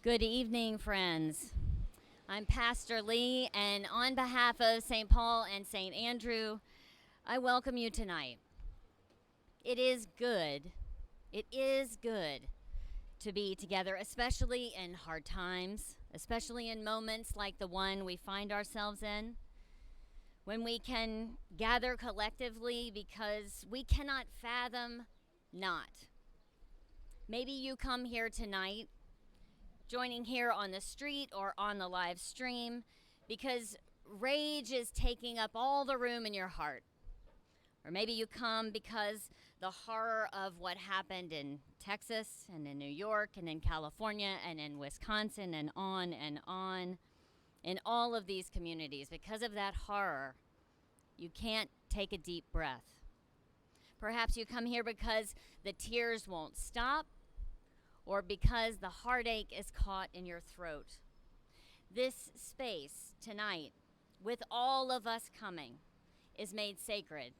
Good evening, friends. I'm Pastor Lee, and on behalf of St. Paul and St. Andrew, I welcome you tonight. It is good to be together, especially in hard times, especially in moments like the one we find ourselves in, when we can gather collectively because we cannot fathom not. Maybe you come here tonight joining here on the street or on the live stream because rage is taking up all the room in your heart. Or maybe you come because the horror of what happened in Texas and in New York and in California and in Wisconsin and on in all of these communities. Because of that horror, you can't take a deep breath. Perhaps you come here because the tears won't stop, or because the heartache is caught in your throat. This space tonight, with all of us coming, is made sacred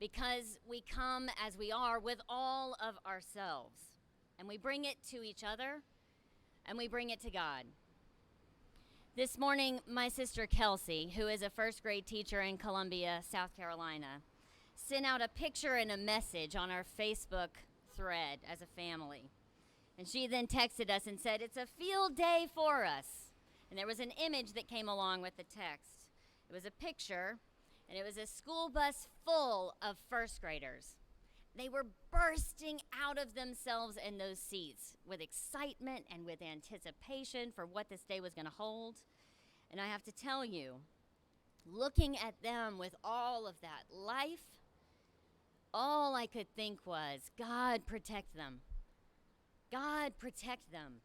because we come as we are with all of ourselves, and we bring it to each other, and we bring it to God. This morning, my sister Kelsey, who is a first grade teacher in Columbia, South Carolina, sent out a picture and a message on our Facebook thread as a family. And she then texted us and said, "It's a field day for us." And there was an image that came along with the text. It was a picture, and it was a school bus full of first graders. They were bursting out of themselves in those seats with excitement and with anticipation for what this day was going to hold. And I have to tell you, looking at them with all of that life, all I could think was, God protect them. God protect them.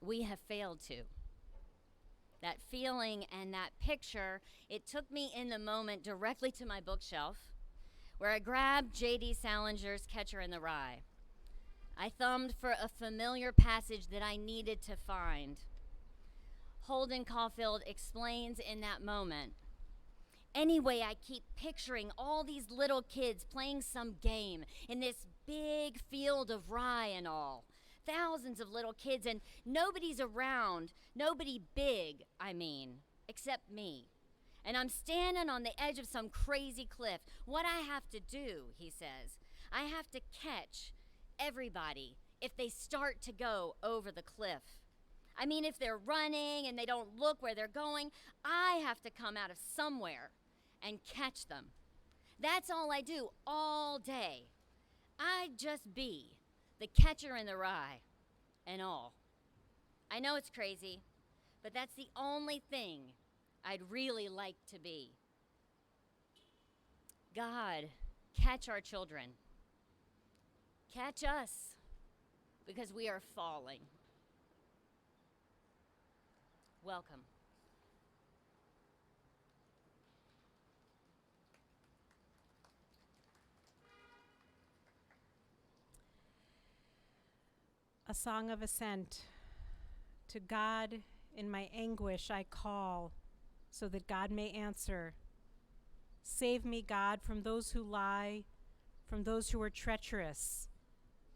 We have failed to. That feeling and that picture, it took me in the moment directly to my bookshelf, where I grabbed J.D. Salinger's Catcher in the Rye. I thumbed for a familiar passage that I needed to find. Holden Caulfield explains in that moment, "Anyway, I keep picturing all these little kids playing some game in this big field of rye and all. Thousands of little kids, and nobody's around. Nobody big, I mean, except me. And I'm standing on the edge of some crazy cliff. What I have to do," he says, "I have to catch everybody if they start to go over the cliff. I mean, if they're running and they don't look where they're going, I have to come out of somewhere and catch them. That's all I do all day. I just be the catcher in the rye and all. I know it's crazy, but that's the only thing I'd really like to be. God, catch our children. Catch us, because we are falling." Welcome. A song of ascent. To God in my anguish I call, so that God may answer. Save me, God, from those who lie, from those who are treacherous.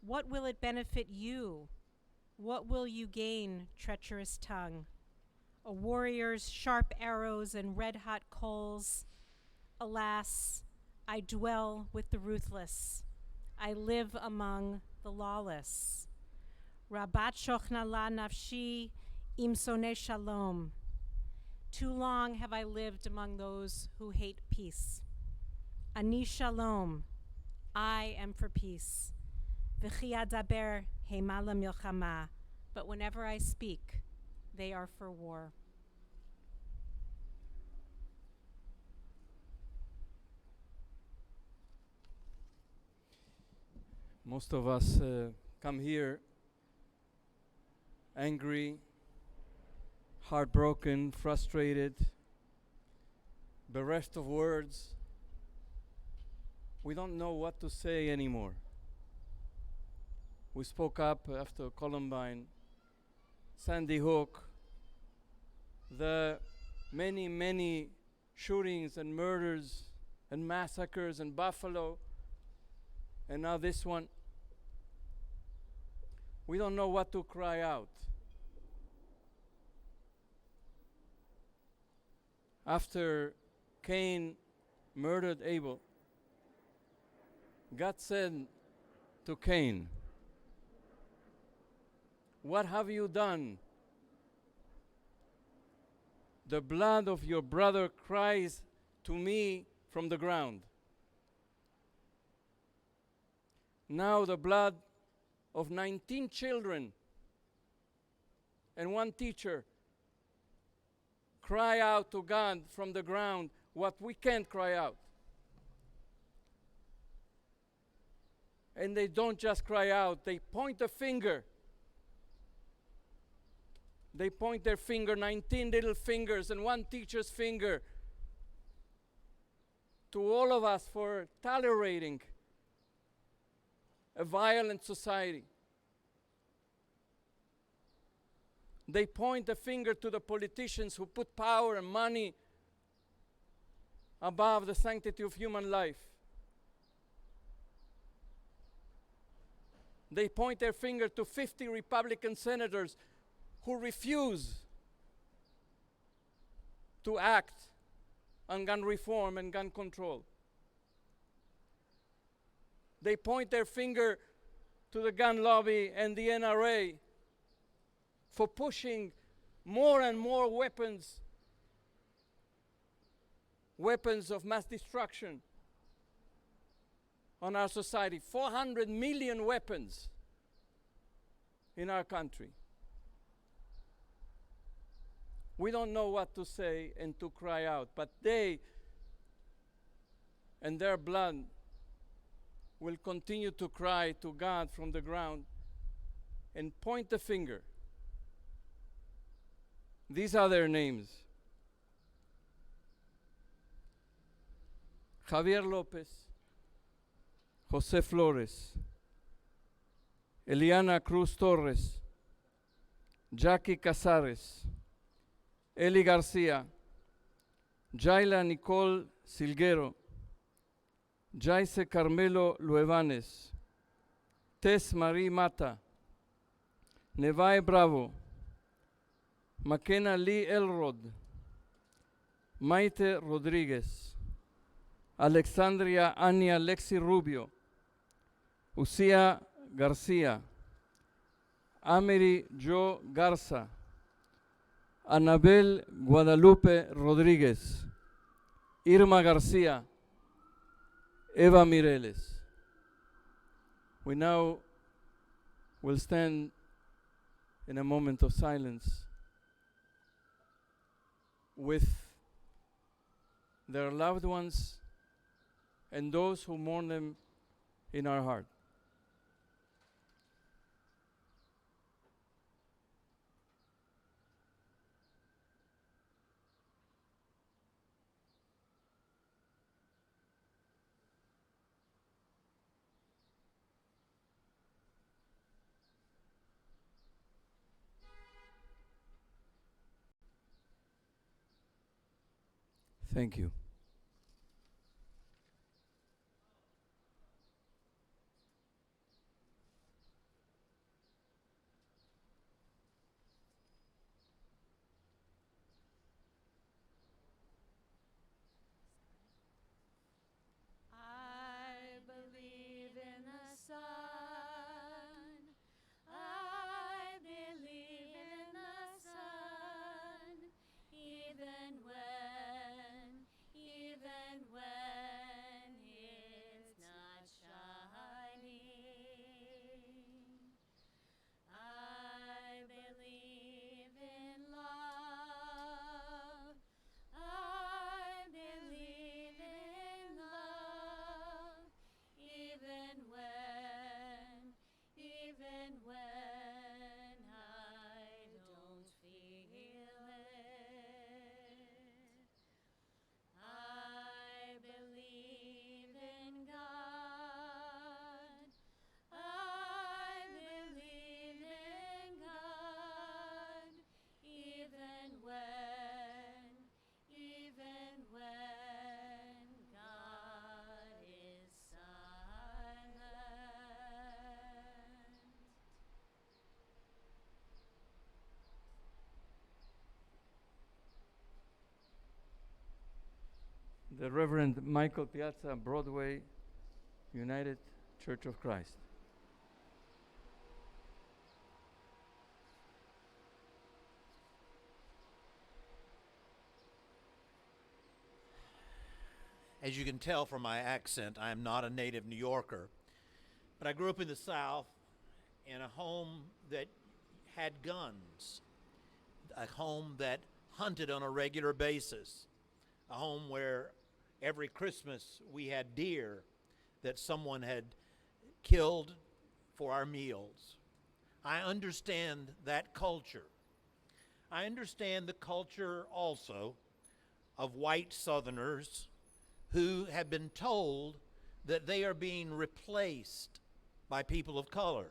What will it benefit you? What will you gain, treacherous tongue? A warrior's sharp arrows and red-hot coals. Alas, I dwell with the ruthless. I live among the lawless. Rabat shochna la nafshi im sonei shalom. Too long have I lived among those who hate peace. Ani shalom, I am for peace. V'chi adaber hema lemilchama, but whenever I speak, they are for war. Most of us come here angry, heartbroken, frustrated, bereft of words. We don't know what to say anymore. We spoke up after Columbine, Sandy Hook, the many shootings and murders and massacres in Buffalo, and now this one. We don't know what to cry out. After Cain murdered Abel, God said to Cain, "What have you done? The blood of your brother cries to me from the ground. Now the blood of 19 children and one teacher cry out to God from the ground what we can't cry out." And they don't just cry out, they point a finger. They point their finger, 19 little fingers and one teacher's finger, to all of us for tolerating a violent society. They point a finger to the politicians who put power and money above the sanctity of human life. They point their finger to 50 Republican senators who refuse to act on gun reform and gun control. They point their finger to the gun lobby and the NRA for pushing more and more weapons of mass destruction on our society. 400 million weapons in our country. We don't know what to say and to cry out, but they and their blood will continue to cry to God from the ground and point the finger. These are their names: Javier Lopez, Jose Flores, Eliana Cruz Torres, Jackie Casares, Eli Garcia, Jaila Nicole Silguero, Jaice Carmelo Luevanes, Tess Marie Mata, Nevaeh Bravo, Makena Lee Elrod, Maite Rodriguez, Alexandria Ania Lexi Rubio, Ucia Garcia, Amery Jo Garza, Anabel Guadalupe Rodriguez, Irma Garcia, Eva Mireles. We now will stand in a moment of silence with their loved ones and those who mourn them in our heart. Thank you. I believe in the sun. I believe in the sun. Even when it's not shining. I believe in love. I believe in love. Even when I don't feel it. I believe in God. I believe in God. Even when God is silent. the Reverend Michael Piazza, Broadway, United Church of Christ. As you can tell from my accent, I am not a native New Yorker, but I grew up in the South in a home that had guns, a home that hunted on a regular basis, a home where every Christmas we had deer that someone had killed for our meals. I understand that culture. I understand the culture also of white Southerners who have been told that they are being replaced by people of color.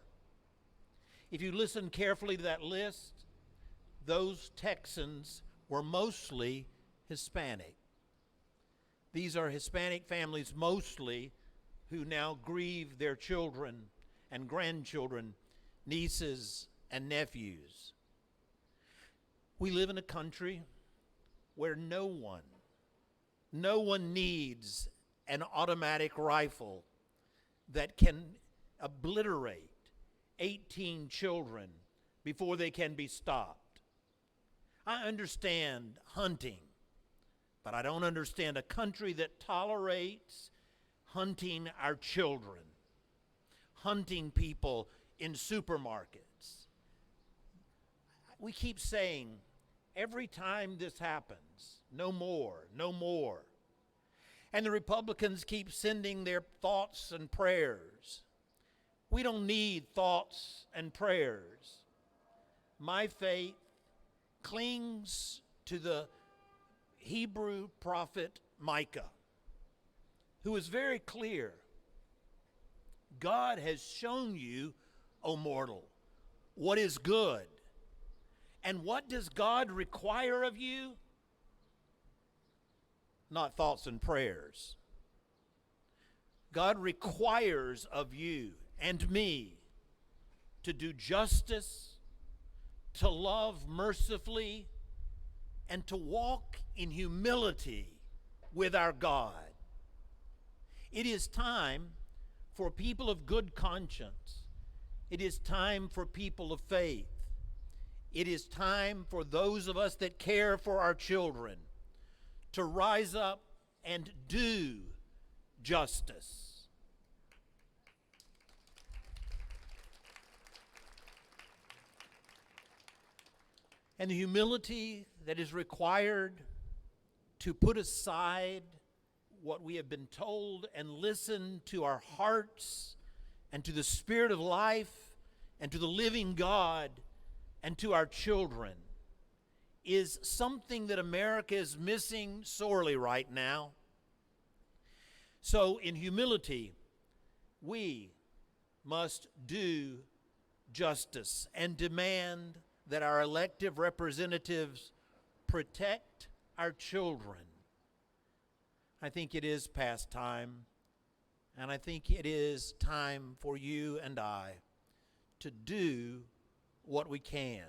If you listen carefully to that list, those Texans were mostly Hispanic. These are Hispanic families mostly who now grieve their children and grandchildren, nieces and nephews. We live in a country where no one needs an automatic rifle that can obliterate 18 children before they can be stopped. I understand hunting, but I don't understand a country that tolerates hunting our children, hunting people in supermarkets. We keep saying every time this happens, no more, no more. And the Republicans keep sending their thoughts and prayers. We don't need thoughts and prayers. My faith clings to the Hebrew prophet Micah, who is very clear. God has shown you, O mortal, what is good. And what does God require of you? Not thoughts and prayers. God requires of you and me to do justice, to love mercifully, and to walk in humility with our God. It is time for people of good conscience. It is time for people of faith. It is time for those of us that care for our children to rise up and do justice. And the humility that is required to put aside what we have been told and listen to our hearts and to the Spirit of life and to the living God and to our children is something that America is missing sorely right now. So in humility, we must do justice and demand that our elected representatives protect our children. I think it is past time, and I think it is time for you and I to do what we can.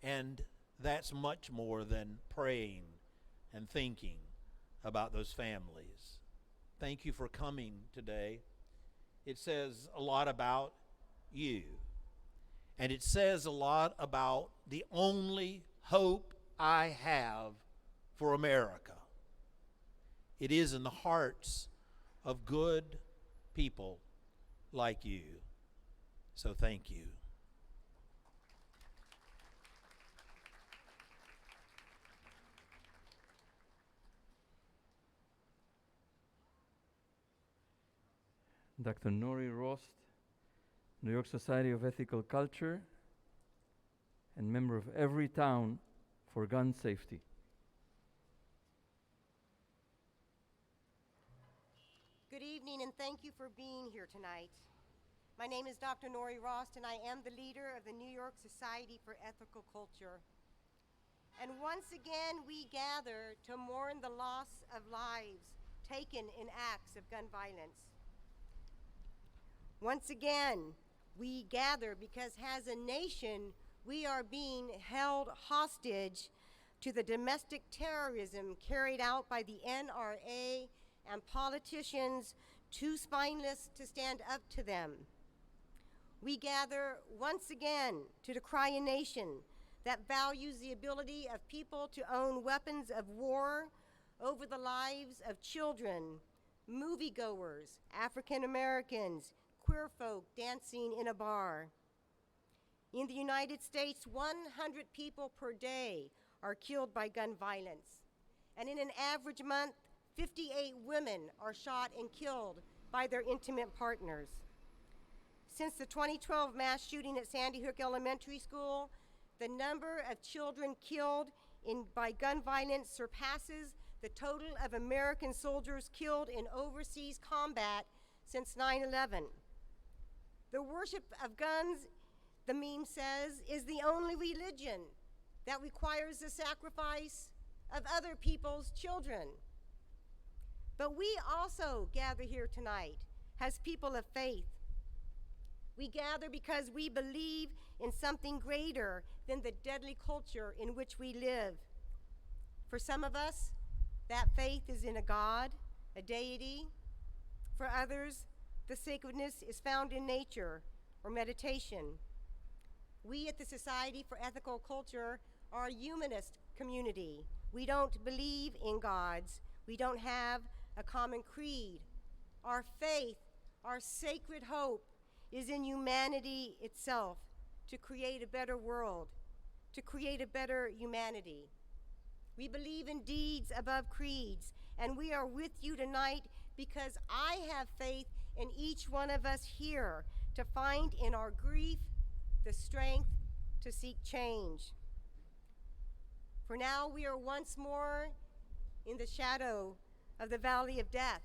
And that's much more than praying and thinking about those families. Thank you for coming today. It says a lot about you. And it says a lot about the only hope I have for America. It is in the hearts of good people like you. So thank you. Dr. Nori Rost, New York Society of Ethical Culture, and member of Every Town for Gun Safety. Good evening, and thank you for being here tonight. My name is Dr. Nori Rost, and I am the leader of the New York Society for Ethical Culture. And once again, we gather to mourn the loss of lives taken in acts of gun violence. Once again, we gather because as a nation, we are being held hostage to the domestic terrorism carried out by the NRA and politicians too spineless to stand up to them. We gather once again to decry a nation that values the ability of people to own weapons of war over the lives of children, moviegoers, African Americans, queer folk dancing in a bar. In the United States, 100 people per day are killed by gun violence. And in an average month, 58 women are shot and killed by their intimate partners. Since the 2012 mass shooting at Sandy Hook Elementary School, the number of children killed by gun violence surpasses the total of American soldiers killed in overseas combat since 9/11. The worship of guns, the meme says, is the only religion that requires the sacrifice of other people's children. But we also gather here tonight as people of faith. We gather because we believe in something greater than the deadly culture in which we live. For some of us, that faith is in a God, a deity. For others, the sacredness is found in nature or meditation. We at the Society for Ethical Culture are a humanist community. We don't believe in gods. We don't have a common creed. Our faith, our sacred hope, is in humanity itself, to create a better world, to create a better humanity. We believe in deeds above creeds, and we are with you tonight because I have faith in each one of us here to find in our grief the strength to seek change. For now, we are once more in the shadow of the valley of death.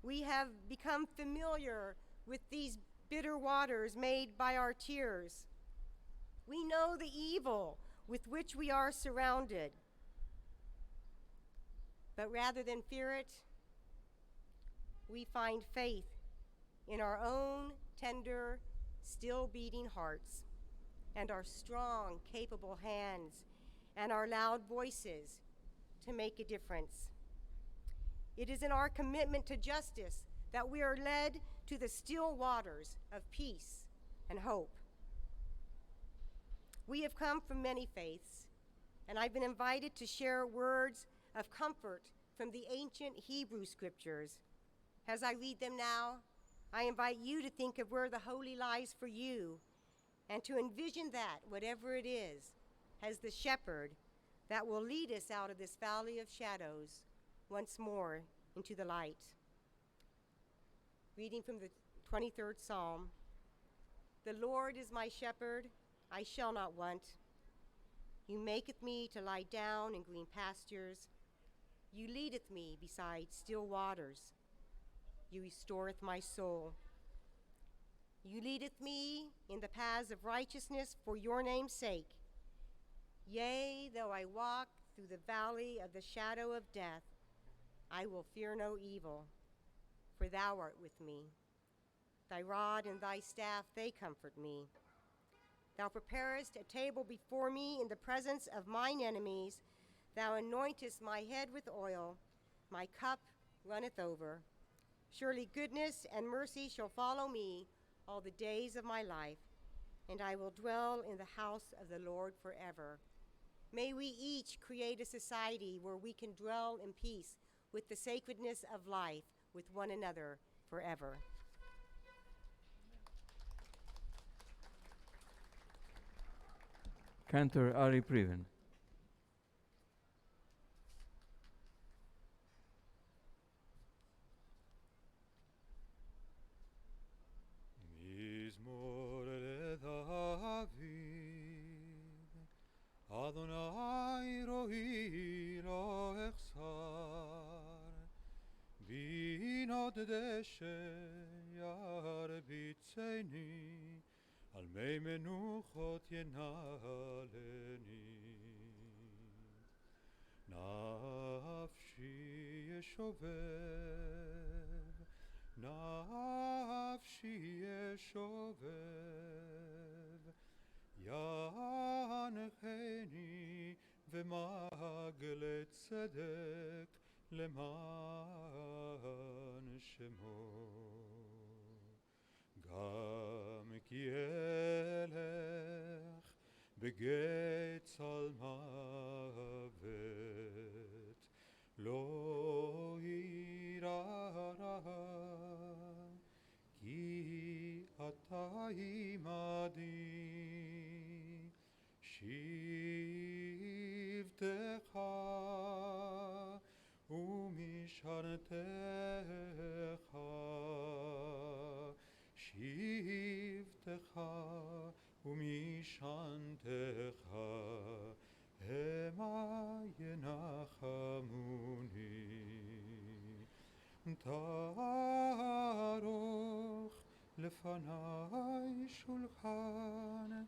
We have become familiar with these bitter waters made by our tears. We know the evil with which we are surrounded. But rather than fear it, we find faith in our own tender, still beating hearts, and our strong, capable hands, and our loud voices to make a difference. It is in our commitment to justice that we are led to the still waters of peace and hope. We have come from many faiths, and I've been invited to share words of comfort from the ancient Hebrew scriptures. As I read them now, I invite you to think of where the holy lies for you, and to envision that, whatever it is, as the shepherd that will lead us out of this valley of shadows once more into the light. Reading from the 23rd Psalm, "The Lord is my shepherd, I shall not want. You maketh me to lie down in green pastures. You leadeth me beside still waters. You restoreth my soul. You leadeth me in the paths of righteousness for your name's sake. Yea, though I walk through the valley of the shadow of death, I will fear no evil, for thou art with me. Thy rod and thy staff, they comfort me. Thou preparest a table before me in the presence of mine enemies. Thou anointest my head with oil. My cup runneth over. Surely goodness and mercy shall follow me all the days of my life, and I will dwell in the house of the Lord forever." May we each create a society where we can dwell in peace with the sacredness of life with one another forever. Cantor Ari Priven. מזמור לדוד, אדוני רואי לא אחסר, בינות דשא ירביצני, על מי מנוחות ינהלני. נפשי ישובב, נפשי ישובב, ינחני ומעשני צדק למען שמו. גם כי אלך בגיא צל מוות, לא אירא רע, כי אתה עמדי. שבטך ומשענתך, שבטך ומשענתך, המה ינחמוני. תערוך לפני שולחן,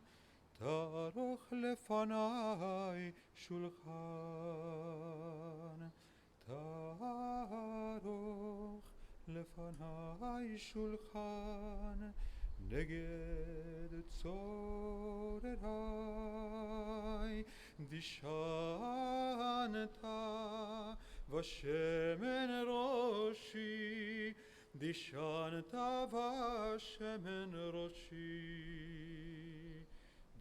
תערוך לפני שולחן, תערוך לפני שולחן, נגד צורריי. דשנת ושמן ראשי, דשנת ושמן ראשי,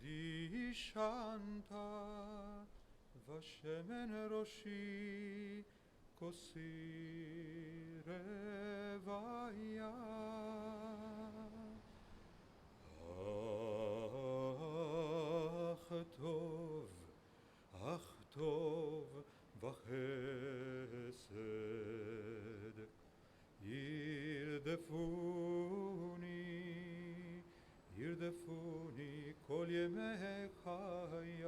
דשנת ושמן ראשי, כוסי רוויה. אך טוב וחסד ירדפוני, ירדפוני כל ימי חיי,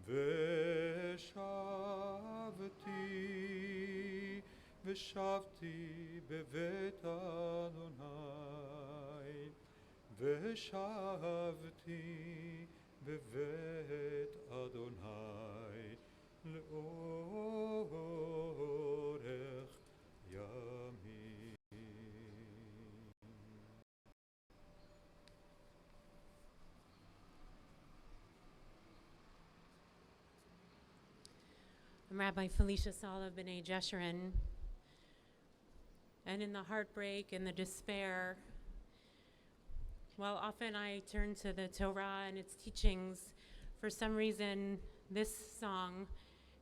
ושבתי, ושבתי בבית אדוני, ושבתי בבית אדוני לאורך ימים. I'm Rabbi Felicia Sala of B'nai Jeshurun, and in the heartbreak and the despair, while often I turn to the Torah and its teachings, for some reason this song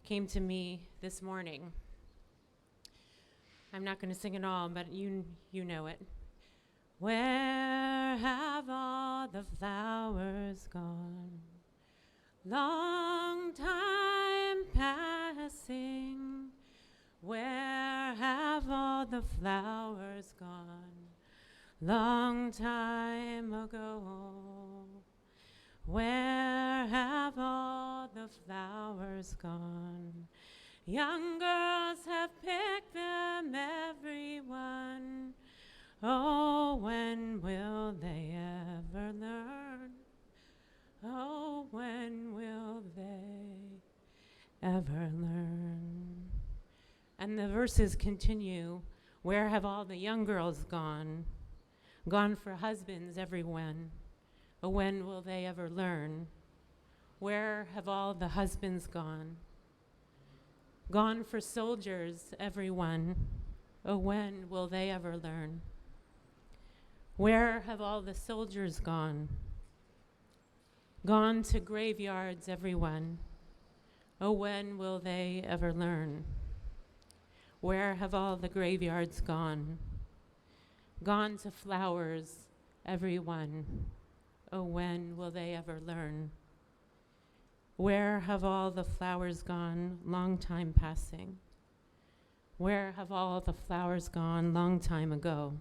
came to me this morning. I'm not going to sing it all, but you know it. Where have all the flowers gone? Long time passing. Where have all the flowers gone? Long time ago. Where have all the flowers gone? Young girls have picked them, everyone. Oh, when will they ever learn? Oh, when will they ever learn? And the verses continue. Where have all the young girls gone? Gone for husbands, everyone. Oh, when will they ever learn? Where have all the husbands gone? Gone for soldiers, everyone. Oh, when will they ever learn? Where have all the soldiers gone? Gone to graveyards, everyone. Oh, when will they ever learn? Where have all the graveyards gone? Gone to flowers, everyone. Oh, when will they ever learn? Where have all the flowers gone? Long time passing. Where have all the flowers gone? Long time ago.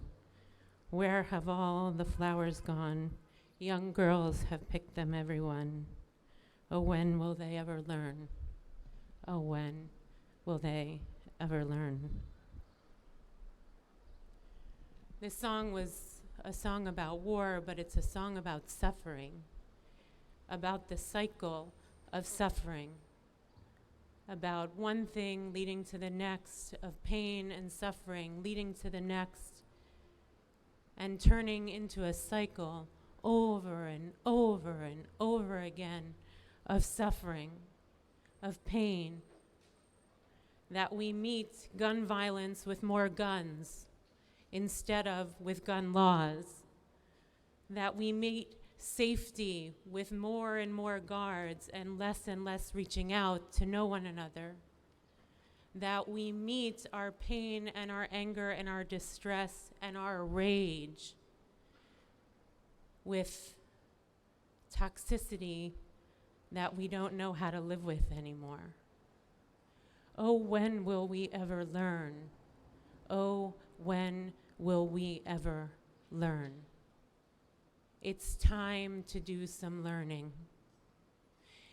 Where have all the flowers gone? Young girls have picked them, everyone. Oh, when will they ever learn? Oh, when will they ever learn? This song was a song about war, but it's a song about suffering, about the cycle of suffering, about one thing leading to the next, of pain and suffering leading to the next, and turning into a cycle over and over and over again of suffering, of pain, that we meet gun violence with more guns instead of with gun laws, that we meet safety with more and more guards and less reaching out to know one another, that we meet our pain and our anger and our distress and our rage with toxicity that we don't know how to live with anymore. Oh, when will we ever learn? Oh, when will we ever learn? It's time to do some learning.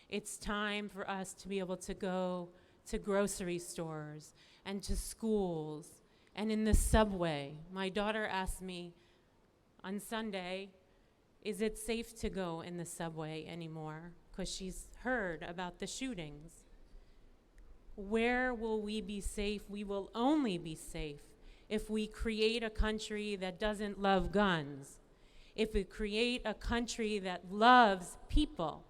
It's time for us to be able to go to grocery stores and to schools and in the subway. My daughter asked me on Sunday, is it safe to go in the subway anymore? Because she's heard about the shootings. Where will we be safe? We will only be safe if we create a country that doesn't love guns, if we create a country that loves people,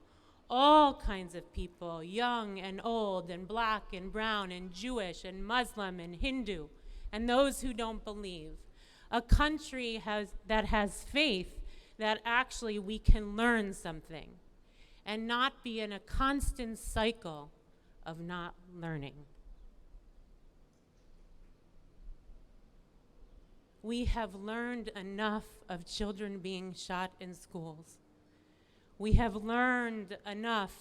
all kinds of people, young and old and black and brown and Jewish and Muslim and Hindu, and those who don't believe. A country that has faith that actually we can learn something and not be in a constant cycle of not learning. We have learned enough of children being shot in schools. We have learned enough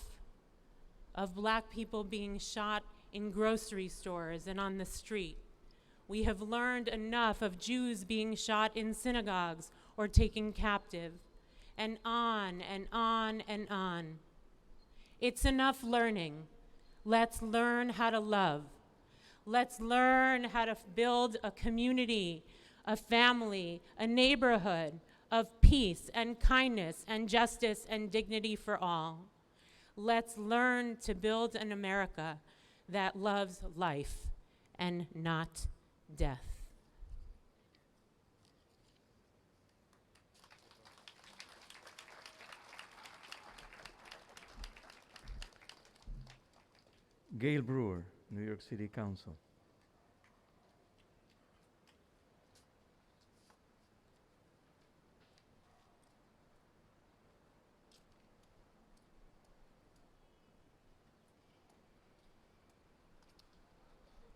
of black people being shot in grocery stores and on the street. We have learned enough of Jews being shot in synagogues or taken captive, and on and on and on. It's enough learning. Let's learn how to love. Let's learn how to build a community, a family, a neighborhood of peace and kindness and justice and dignity for all. Let's learn to build an America that loves life and not death. Gale Brewer, New York City Council.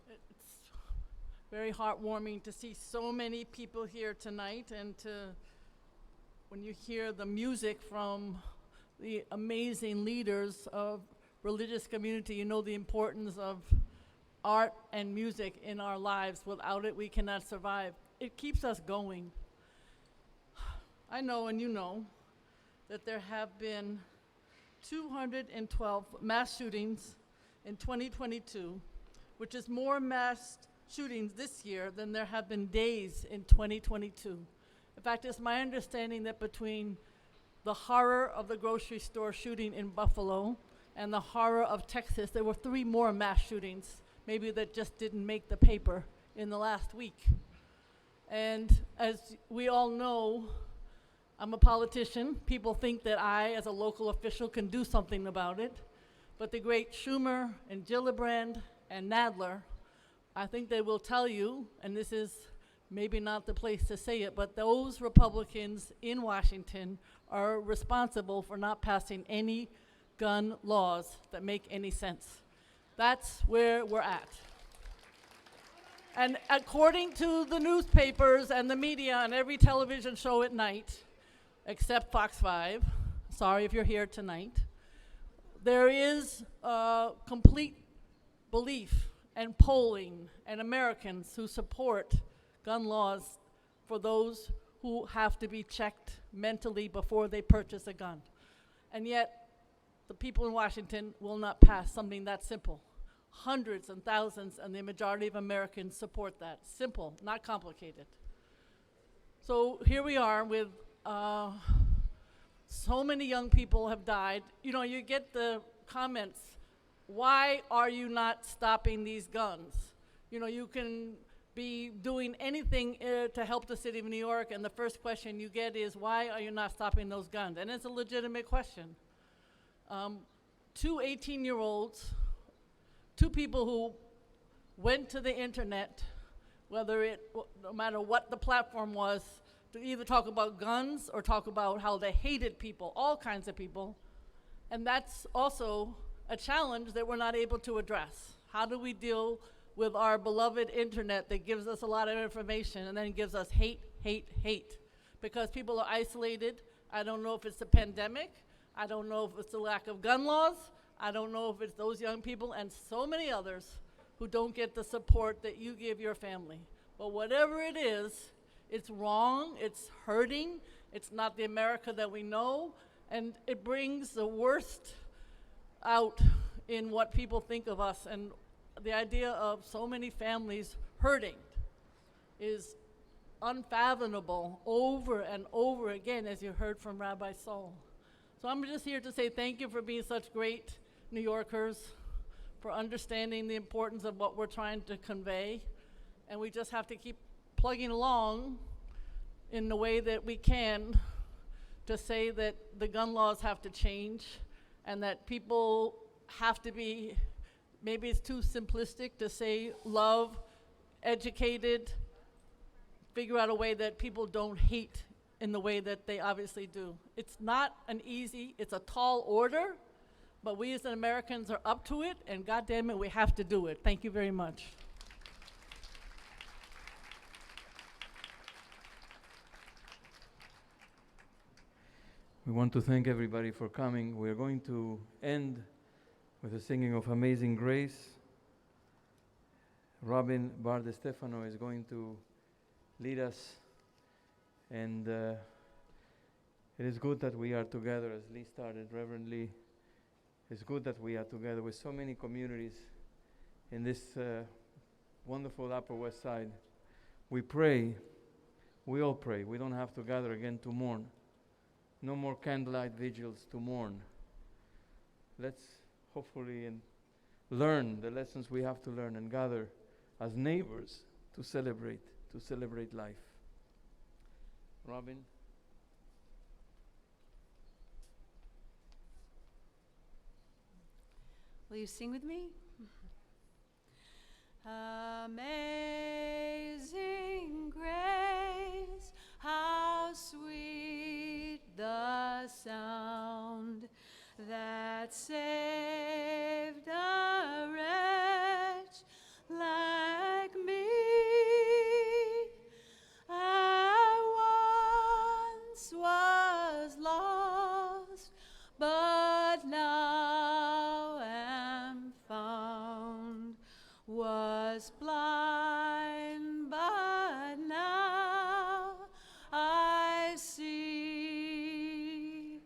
It's very heartwarming to see so many people here tonight, and when you hear the music from the amazing leaders of religious community, you know the importance of art and music in our lives. Without it, we cannot survive. It keeps us going. I know, and you know, that there have been 212 mass shootings in 2022, which is more mass shootings this year than there have been days in 2022. In fact, it's my understanding that between the horror of the grocery store shooting in Buffalo and the horror of Texas, there were 3 more mass shootings, maybe that just didn't make the paper in the last week. And as we all know, I'm a politician. People think that I, as a local official, can do something about it. But the great Schumer and Gillibrand and Nadler, I think they will tell you, and this is maybe not the place to say it, but those Republicans in Washington are responsible for not passing any gun laws that make any sense. That's where we're at. And according to the newspapers and the media and every television show at night, except Fox 5, sorry if you're here tonight, there is complete belief and polling and Americans who support gun laws for those who have to be checked mentally before they purchase a gun. And yet, the people in Washington will not pass something that simple. Hundreds and thousands, and the majority of Americans support that. Simple, not complicated. So here we are with so many young people have died. You know, you get the comments, why are you not stopping these guns? You know, you can be doing anything to help the city of New York, and the first question you get is, why are you not stopping those guns? And it's a legitimate question. 2 18-year-olds two people who went to the internet, no matter what the platform was, to either talk about guns or talk about how they hated people, all kinds of people. And that's also a challenge that we're not able to address. How do we deal with our beloved internet that gives us a lot of information and then gives us hate, hate, hate? Because people are isolated. I don't know if it's the pandemic. I don't know if it's the lack of gun laws. I don't know if it's those young people and so many others who don't get the support that you give your family. But whatever it is, it's wrong, it's hurting, it's not the America that we know, and it brings the worst out in what people think of us. And the idea of so many families hurting is unfathomable over and over again, as you heard from Rabbi Sol. So I'm just here to say thank you for being such great New Yorkers, for understanding the importance of what we're trying to convey. And we just have to keep plugging along in the way that we can to say that the gun laws have to change and that people have to be, maybe it's too simplistic to say love, educated, figure out a way that people don't hate in the way that they obviously do. It's not an easy, it's a tall order, but we as Americans are up to it, and God damn it, we have to do it. Thank you very much. We want to thank everybody for coming. We're going to end with the singing of Amazing Grace. Robin Bar de Stefano is going to lead us, and it is good that we are together, as Lee started, Reverend Lee. It's good that we are together with so many communities in this wonderful Upper West Side. We pray, we all pray. We don't have to gather again to mourn. No more candlelight vigils to mourn. Let's hopefully learn the lessons we have to learn and gather as neighbors to celebrate life. Robin? Will you sing with me? Amazing grace, how sweet the sound that saved a wretch like me. I once was lost, but now am found, was blind, but now I see.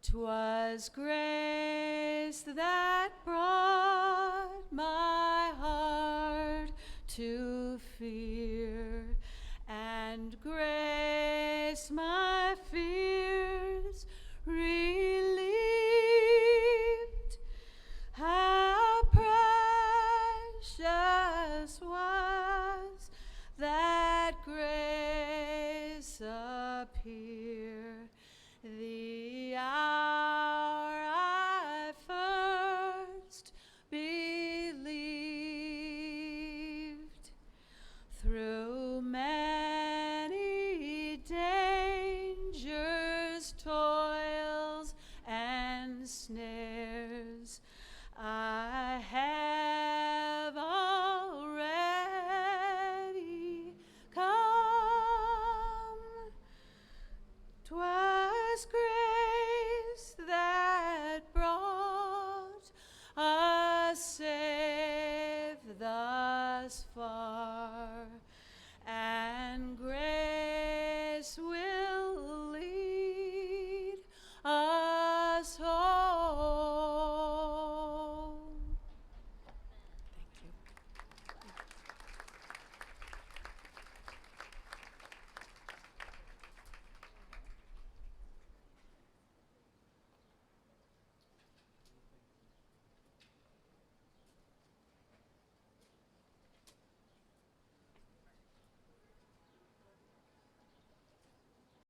'Twas grace that brought my heart to fear, and grace my fears relieved. How precious was that grace appear, the hour I first believed. Through many dangers, toils, and snares, I have already come. 'Twas grace